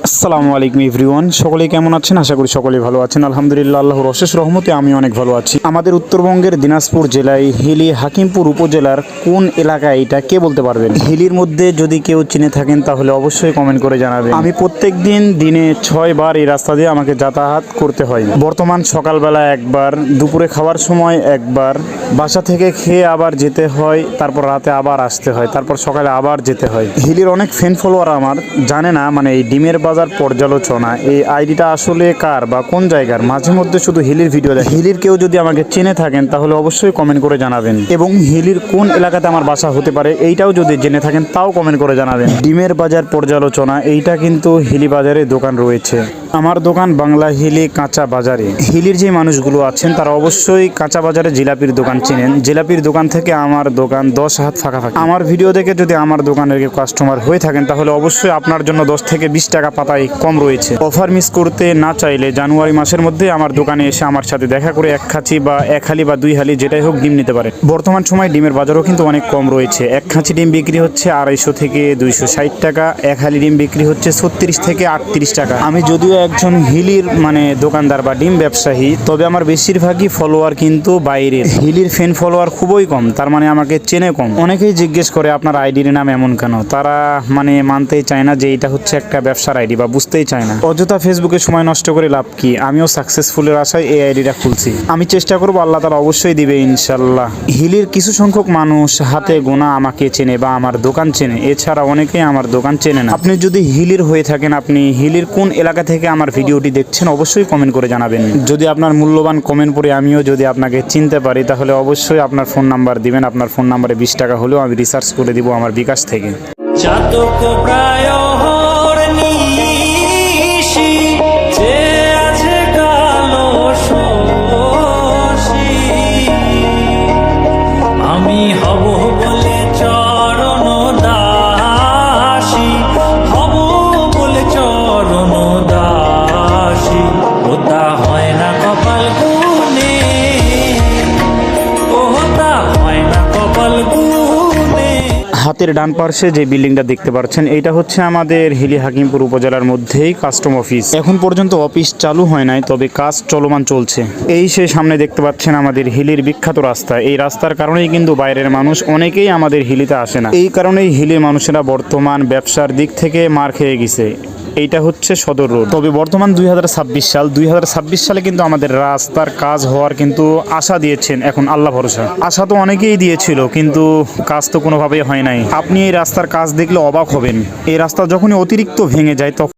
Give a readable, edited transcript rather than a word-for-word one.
আসসালামু আলাইকুম এভরিওয়ান, সকলে কেমন আছেন? আশা করি সকলেই ভালো আছেন। আলহামদুলিল্লাহ, আল্লাহর অশেষ রহমতে আমি অনেক ভালো আছি। আমাদের উত্তরবঙ্গের দিনাজপুর জেলায় হিলি হাকিমপুর উপজেলার কোন এলাকা এটা কে বলতে পারবেন? হিলির মধ্যে যদি কেউ চিনে থাকেন তাহলে অবশ্যই কমেন্ট করে জানাবেন। আমি প্রত্যেক দিনে 6 বার এই রাস্তা দিয়ে আমাকে যাতায়াত করতে হয়। বর্তমান সকালবেলা একবার, দুপুরে খাওয়ার সময় একবার, বাসা থেকে খেয়ে আবার যেতে হয়, তারপর রাতে আবার আসতে হয়, তারপর সকালে আবার যেতে হয়। হিলির অনেক ফ্যান ফলোয়ার আমার জানে না, মানে এই ডিমের বাজার পর্যালোচনা এই আইডিটা আসলে কার বা কোন জায়গার। মাঝে মধ্যে শুধু হিলির ভিডিও দেয়। হিলির কেউ যদি আমাকে চিনে থাকেন তাহলে অবশ্যই কমেন্ট করে জানাবেন, এবং হিলির কোন এলাকাতে আমার বাসা হতে পারে এইটাও যদি জেনে থাকেন তাও কমেন্ট করে জানাবেন। ডিমের বাজার পর্যালোচনা এইটা কিন্তু হিলি বাজারে দোকান রয়েছে। আমার দোকান বাংলা হিলি কাঁচা বাজারে। হিলির যে মানুষগুলো আছেন তারা অবশ্যই কাঁচা বাজারে জিলাপির দোকান চিনেন। জিলাপির দোকান থেকে আমার দোকান 10 হাত ফাঁকাফাঁকি। আমার ভিডিও দেখে যদি আমার দোকানের কাস্টমার হয়ে থাকেন তাহলে অবশ্যই আপনার জন্য 10 থেকে 20 টাকা পাতায় কম রয়েছে। অফার মিস করতে না চাইলে জানুয়ারি মাসের মধ্যে আমার দোকানে এসে আমার সাথে দেখা করে এক খাঁচি বা এক হালি বা 2 হালি যেটাই হোক ডিম নিতে পারে। বর্তমান সময় ডিমের বাজারও কিন্তু অনেক কম রয়েছে। এক খাঁচি ডিম বিক্রি হচ্ছে 250 থেকে 260 টাকা, এক হালি ডিম বিক্রি হচ্ছে 36 থেকে 38 টাকা। আমি যদিও একজন হিলির দোকানদার বা ডিম ব্যবসায়ী, তবে আমার বেশিরভাগই ফলোয়ার কিন্তু বাইরের। হিলির ফ্যান ফলোয়ার খুবই কম, তার মানে আমাকে চেনে কম। অনেকেই জিজ্ঞেস করে আপনার আইডির নাম এমন কেন? তারা মানতেই চায় না যে এটা হচ্ছে একটা ব্যবসার আইডি, বা বুঝতেই চায় না। অযথা ফেসবুকে সময় নষ্ট করে লাভ কি? আমিও সাকসেসফুলের আশায় এই আইডিটা খুলছি। আমি চেষ্টা করবো, আল্লাহ তাআলা অবশ্যই দিবে ইনশাল্লাহ। হিলির কিছু সংখ্যক মানুষ হাতে গোনা আমাকে চেনে বা আমার দোকান চেনে, এছাড়া অনেকেই আমার দোকান চেনে না। আপনি যদি হিলির হয়ে থাকেন, আপনি হিলির কোন এলাকা থেকে আমার ভিডিওটি দেখছেন অবশ্যই কমেন্ট করে জানাবেন। যদি আপনার মূল্যবান কমেন্ট পড়ে আমিও যদি আপনাকে চিনতে পারি তাহলে অবশ্যই আপনার ফোন নাম্বার দিবেন। আপনার ফোন নাম্বারে 20 টাকা হলেও আমি রিসার্চ করে দিব আমার বিকাশ থেকে। চাতক প্রায় নিশি যে আছে কালো শশী, আমি হব বলে চরণ দাসী, হব বলে চরণ দাসী। ওটা হয় না কপাল গুনে, ওটা হয় না কপাল গুনে। হাতের ডান পার্শ্বে যে বিল্ডিংটা দেখতে পাচ্ছেন এটা হচ্ছে আমাদের হিলি হাকিমপুর উপজেলার মধ্যেই কাস্টম অফিস। এখন পর্যন্ত অফিস চালু হয় নাই, তবে কাজ চলমান চলছে। এই সে সামনে দেখতে পাচ্ছেন আমাদের হিলির বিখ্যাত রাস্তা। এই রাস্তার কারণেই কিন্তু বাইরের মানুষ অনেকেই আমাদের হিলিতে আসে না। এই কারণেই হিলির মানুষেরা বর্তমান ব্যবসার দিক থেকে মার খেয়ে গেছে। এইটা হচ্ছে সদর রোড। তবে বর্তমান 2026 সালে কিন্তু আমাদের রাস্তার কাজ হওয়ার কিন্তু আশা দিয়েছেন। এখন আল্লাহ ভরসা। আশা তো অনেকেই দিয়েছিল, কিন্তু কাজ তো কোনোভাবেই হয় নাই। আপনি এই রাস্তার কাজ দেখলে অবাক হবেন। এই রাস্তা যখনই অতিরিক্ত ভেঙে যায় তখন